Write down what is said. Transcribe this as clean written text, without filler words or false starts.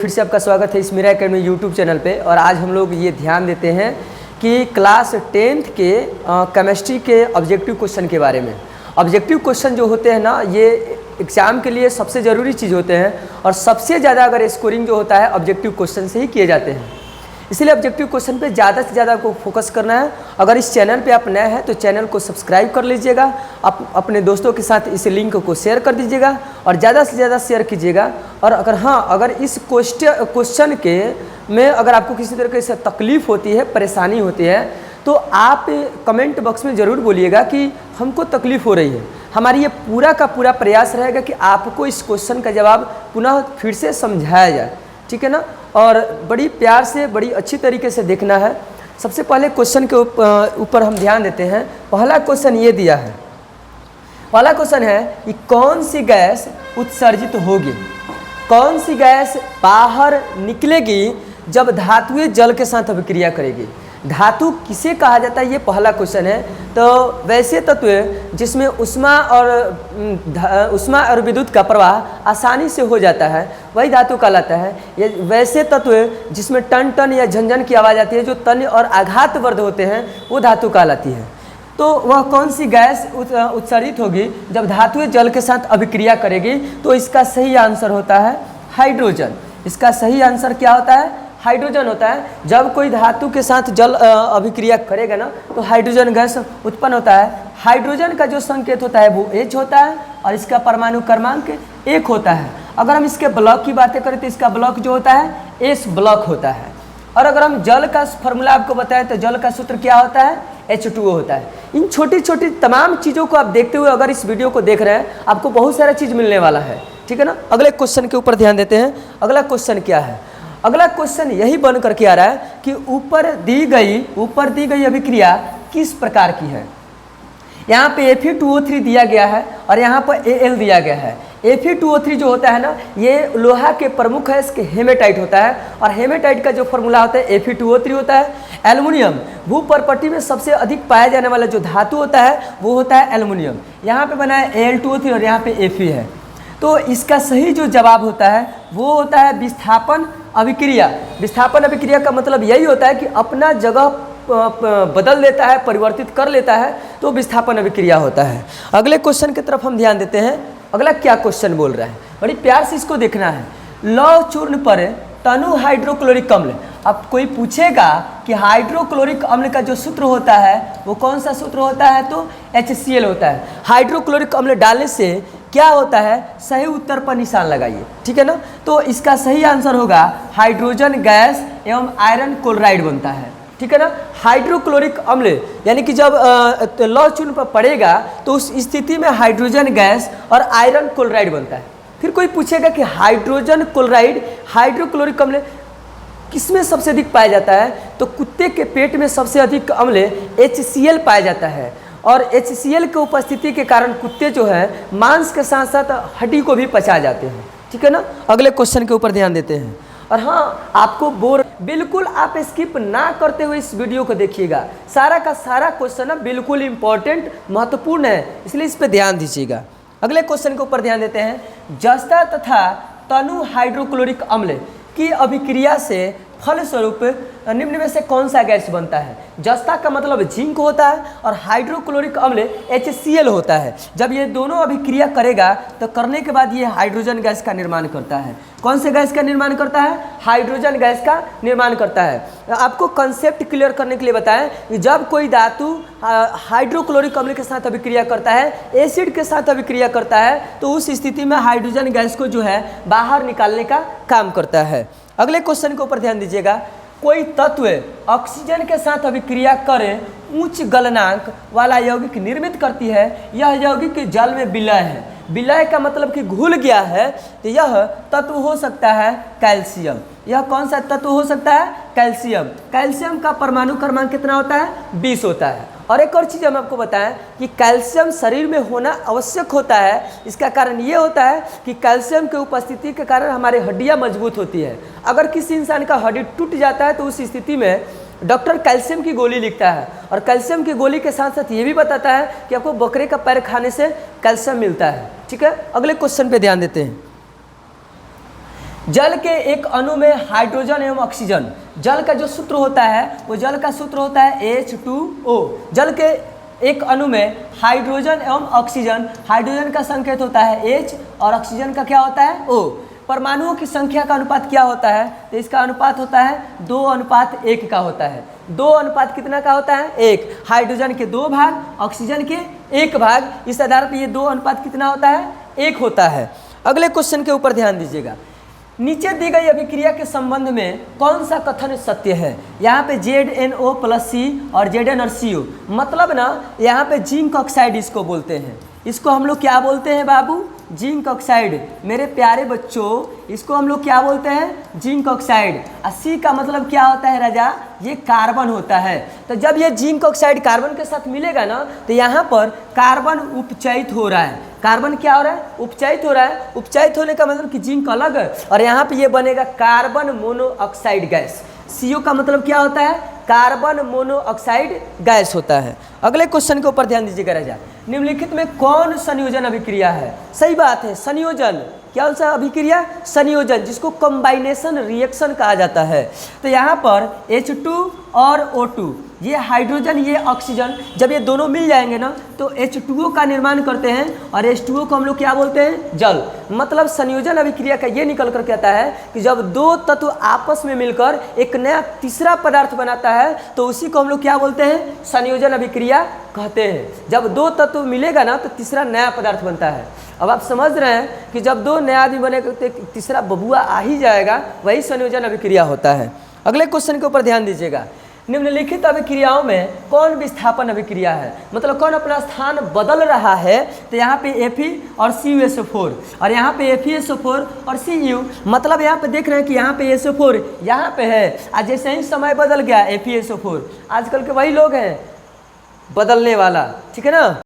फिर से आपका स्वागत है इस मीरा एकेडमी यूट्यूब चैनल पे। और आज हम लोग ये ध्यान देते हैं कि क्लास 10th के केमिस्ट्री के ऑब्जेक्टिव क्वेश्चन के बारे में। ऑब्जेक्टिव क्वेश्चन जो होते हैं ना, ये एग्ज़ाम के लिए सबसे ज़रूरी चीज़ होते हैं और सबसे ज़्यादा अगर स्कोरिंग जो होता है ऑब्जेक्टिव क्वेश्चन से ही किए जाते हैं। इसलिए ऑब्जेक्टिव क्वेश्चन पे ज़्यादा से ज़्यादा आपको फोकस करना है। अगर इस चैनल पे आप नए हैं तो चैनल को सब्सक्राइब कर लीजिएगा, आप अपने दोस्तों के साथ इस लिंक को शेयर कर दीजिएगा और ज़्यादा से ज़्यादा शेयर कीजिएगा। और अगर इस क्वेश्चन के में अगर आपको किसी तरह से तकलीफ़ होती है, परेशानी होती है, तो आप कमेंट बॉक्स में ज़रूर बोलिएगा कि हमको तकलीफ़ हो रही है। हमारी ये पूरा का पूरा प्रयास रहेगा कि आपको इस क्वेश्चन का जवाब पुनः फिर से समझाया जाए, ठीक है ना। और बड़ी प्यार से, बड़ी अच्छी तरीके से देखना है। सबसे पहले क्वेश्चन के ऊपर हम ध्यान देते हैं। पहला क्वेश्चन ये दिया है, पहला क्वेश्चन है कि कौन सी गैस उत्सर्जित होगी, कौन सी गैस बाहर निकलेगी जब धातुएं जल के साथ अभिक्रिया करेगी। धातु किसे कहा जाता है, ये पहला क्वेश्चन है। तो वैसे तत्व जिसमें उष्मा और विद्युत का प्रवाह आसानी से हो जाता है वही धातु कहलाता है। ये वैसे तत्व जिसमें टन टन या झनझन की आवाज़ आती है, जो तन्य और आघात वर्ध होते हैं, वो धातु कहलाती है। तो वह कौन सी गैस उत्सर्जित होगी जब धातुएं जल के साथ अभिक्रिया करेगी। तो इसका सही आंसर होता है हाइड्रोजन। इसका सही आंसर क्या होता है, हाइड्रोजन होता है। जब कोई धातु के साथ जल अभिक्रिया करेगा ना, तो हाइड्रोजन गैस उत्पन्न होता है। हाइड्रोजन का जो संकेत होता है वो H होता है और इसका परमाणु क्रमांक 1 होता है। अगर हम इसके ब्लॉक की बातें करें तो इसका ब्लॉक जो होता है S ब्लॉक होता है। और अगर हम जल का फॉर्मूला आपको बताएं तो जल का सूत्र क्या होता है, H2O होता है। इन छोटी छोटी तमाम चीज़ों को आप देखते हुए अगर इस वीडियो को देख रहे हैं, आपको बहुत सारा चीज़ मिलने वाला है, ठीक है ना। अगले क्वेश्चन के ऊपर ध्यान देते हैं। अगला क्वेश्चन क्या है, अगला क्वेश्चन यही बन करके आ रहा है कि ऊपर दी गई अभिक्रिया किस प्रकार की है। यहाँ पे Fe2O3 दिया गया है और यहाँ पर Al दिया गया है। Fe2O3 जो होता है ना, ये लोहा के प्रमुख है, इसके हेमेटाइट होता है और हेमेटाइट का जो फॉर्मूला होता है Fe2O3 होता है। एल्युमिनियम भू प्रपट्टी में सबसे अधिक पाया जाने वाला जो धातु होता है वो होता है एल्युमिनियम। यहाँ पे बना है Al2O3 और यहाँ पे Fe है। तो इसका सही जो जवाब होता है वो होता है विस्थापन अभिक्रिया। विस्थापन अभिक्रिया का मतलब यही होता है कि अपना जगह बदल लेता है, परिवर्तित कर लेता है, तो विस्थापन अभिक्रिया होता है। अगले क्वेश्चन की तरफ हम ध्यान देते हैं। अगला क्या क्वेश्चन बोल रहा है, बड़ी प्यार से इसको देखना है। लौह चूर्ण पर तनु हाइड्रोक्लोरिक अम्ल। अब कोई पूछेगा कि हाइड्रोक्लोरिक अम्ल का जो सूत्र होता है वो कौन सा सूत्र होता है, तो HCl होता है। हाइड्रोक्लोरिक अम्ल डालने से क्या होता है, सही उत्तर पर निशान लगाइए, ठीक है ना। तो इसका सही आंसर होगा हाइड्रोजन गैस एवं आयरन क्लोराइड बनता है, ठीक है ना। हाइड्रोक्लोरिक अम्ल यानी कि जब लौह चूर्ण पर पड़ेगा तो उस स्थिति में हाइड्रोजन गैस और आयरन क्लोराइड बनता है। फिर कोई पूछेगा कि हाइड्रोजन क्लोराइड, हाइड्रोक्लोरिक अम्ल किसमें सबसे अधिक पाया जाता है, तो कुत्ते के पेट में सबसे अधिक अम्ल HCl पाया जाता है। और HCl की उपस्थिति के कारण कुत्ते जो है मांस के साथ साथ हड्डी को भी पचा जाते हैं, ठीक है ना। अगले क्वेश्चन के ऊपर ध्यान देते हैं। और हाँ, आपको बिल्कुल आप स्किप ना करते हुए इस वीडियो को देखिएगा। सारा का सारा क्वेश्चन ना बिल्कुल इम्पोर्टेंट, महत्वपूर्ण है, इसलिए इस पर ध्यान दीजिएगा। अगले क्वेश्चन के ऊपर ध्यान देते हैं। जस्ता तथा तनु हाइड्रोक्लोरिक अम्ल की अभिक्रिया से फलस्वरूप निम्न में से कौन सा गैस बनता है। जस्ता का मतलब जिंक होता है और हाइड्रोक्लोरिक अम्ल HCl होता है। जब ये दोनों अभिक्रिया करेगा तो करने के बाद ये हाइड्रोजन गैस का निर्माण करता है। कौन से गैस का निर्माण करता है, हाइड्रोजन गैस का निर्माण करता है। आपको कंसेप्ट क्लियर करने के लिए बताएं कि जब कोई धातु हाइड्रोक्लोरिक अम्ल के साथ अभिक्रिया करता है, एसिड के साथ अभिक्रिया करता है, तो उस स्थिति में हाइड्रोजन गैस को जो है बाहर निकालने का काम करता है। अगले क्वेश्चन के ऊपर ध्यान दीजिएगा। कोई तत्व ऑक्सीजन के साथ अभिक्रिया कर उच्च गलनांक वाला यौगिक निर्मित करती है। यह यौगिक जल में विलय है। विलय का मतलब कि घुल गया है, तो यह तत्व हो सकता है कैल्शियम। यह कौन सा तत्व हो सकता है, कैल्शियम। कैल्शियम का परमाणु क्रमांक कितना होता है, 20 होता है। और एक और चीज़ हम आपको बताएं कि कैल्शियम शरीर में होना आवश्यक होता है। इसका कारण ये होता है कि कैल्शियम की उपस्थिति के कारण हमारी हड्डियाँ मजबूत होती है। अगर किसी इंसान का हड्डी टूट जाता है तो उस स्थिति में डॉक्टर कैल्शियम की गोली लिखता है और कैल्शियम की गोली के साथ साथ ये भी बताता है कि आपको बकरे का पैर खाने से कैल्शियम मिलता है, ठीक है। अगले क्वेश्चन पे ध्यान देते हैं। जल के एक अणु में हाइड्रोजन एवं ऑक्सीजन, जल का जो सूत्र होता है वो जल का सूत्र होता है H2O। जल के एक अणु में हाइड्रोजन एवं ऑक्सीजन, हाइड्रोजन का संकेत होता है H और ऑक्सीजन का क्या होता है O। परमाणुओं की संख्या का अनुपात क्या होता है, तो इसका अनुपात होता है 2:1 का होता है। 2 कितना का होता है 1, हाइड्रोजन के 2 भाग, ऑक्सीजन के 1 भाग, इस आधार पर ये 2 कितना होता है 1 होता है। अगले क्वेश्चन के ऊपर ध्यान दीजिएगा, नीचे दी गई अभिक्रिया के संबंध में कौन सा कथन सत्य है। यहाँ पे ZnO+C और Zn और CO, मतलब ना यहाँ पे जिंक ऑक्साइड इसको बोलते हैं। इसको हम लोग क्या बोलते हैं बाबू, जिंक ऑक्साइड। मेरे प्यारे बच्चों, इसको हम लोग क्या बोलते हैं, जिंक ऑक्साइड। C का मतलब क्या होता है राजा, ये कार्बन होता है। तो जब ये जिंक ऑक्साइड कार्बन के साथ मिलेगा ना, तो यहाँ पर कार्बन उपचयित हो रहा है। कार्बन क्या हो रहा है, उपचयित हो रहा है। उपचयित होने का मतलब कि जिंक अलग है और यहाँ पे ये बनेगा कार्बन मोनोऑक्साइड गैस। CO का मतलब क्या होता है, कार्बन मोनोऑक्साइड गैस होता है। अगले क्वेश्चन के ऊपर ध्यान दीजिएगा राजा, निम्नलिखित में कौन संयोजन अभिक्रिया है। सही बात है, संयोजन। क्या सा अभिक्रिया, संयोजन, जिसको कॉम्बाइनेशन रिएक्शन कहा जाता है। तो यहाँ पर H2 और O2, ये हाइड्रोजन ये ऑक्सीजन, जब ये दोनों मिल जाएंगे ना तो H2O का निर्माण करते हैं और H2O को हम लोग क्या बोलते हैं, जल। मतलब संयोजन अभिक्रिया का ये निकल कर कहता है कि जब दो तत्व आपस में मिलकर एक नया तीसरा पदार्थ बनाता है तो उसी को हम लोग क्या बोलते हैं, संयोजन अभिक्रिया कहते हैं। जब दो तत्व मिलेगा ना तो तीसरा नया पदार्थ बनता है। अब आप समझ रहे हैं कि जब दो नया आदमी बनेगा तो तीसरा बबुआ आ ही जाएगा, वही संयोजन अभिक्रिया होता है। अगले क्वेश्चन के ऊपर ध्यान दीजिएगा, निम्नलिखित अभिक्रियाओं में कौन विस्थापन अभिक्रिया है, मतलब कौन अपना स्थान बदल रहा है। तो यहाँ पे Fe और CuSO4 और यहाँ पे FeSO4 और Cu, मतलब यहाँ पे देख रहे हैं कि यहाँ पे SO4 यहाँ पे है, आज जैसे ही समय बदल गया FeSO4, आजकल के वही लोग हैं बदलने वाला, ठीक है ना।